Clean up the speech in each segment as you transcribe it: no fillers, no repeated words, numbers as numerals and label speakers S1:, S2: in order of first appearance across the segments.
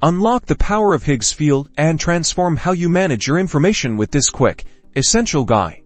S1: Unlock the power of Higgsfield and transform how you manage your information with this quick, essential guide.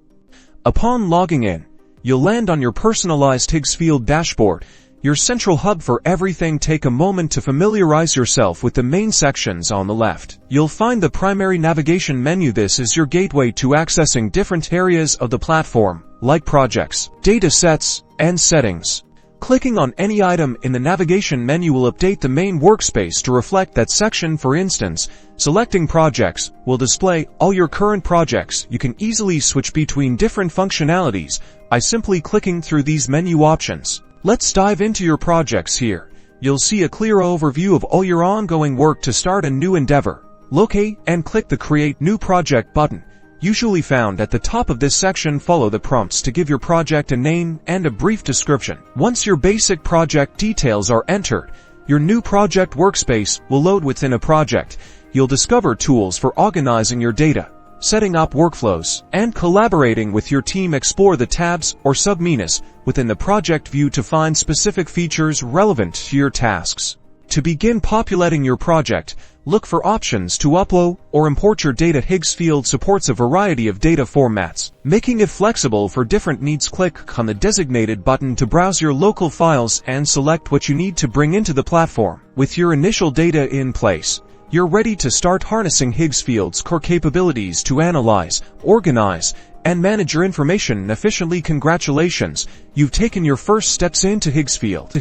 S1: Upon logging in, you'll land on your personalized Higgsfield dashboard, your central hub for everything. Take a moment to familiarize yourself with the main sections on the left. You'll find the primary navigation menu. This is your gateway to accessing different areas of the platform, like projects, data sets, and settings. Clicking on any item in the navigation menu will update the main workspace to reflect that section. For instance, selecting projects will display all your current projects. You can easily switch between different functionalities by simply clicking through these menu options. Let's dive into your projects here. You'll see a clear overview of all your ongoing work. To start a new endeavor, locate and click the Create New Project button, usually found at the top of this section. Follow the prompts to give your project a name and a brief description. Once your basic project details are entered, your new project workspace will load. Within a project, you'll discover tools for organizing your data, setting up workflows, and collaborating with your team. Explore the tabs or submenus within the project view to find specific features relevant to your tasks. To begin populating your project, look for options to upload or import your data. Higgsfield supports a variety of data formats, making it flexible for different needs. Click on the designated button to browse your local files and select what you need to bring into the platform. With your initial data in place, you're ready to start harnessing Higgsfield's core capabilities to analyze, organize, and manage your information efficiently. Congratulations, you've taken your first steps into Higgsfield.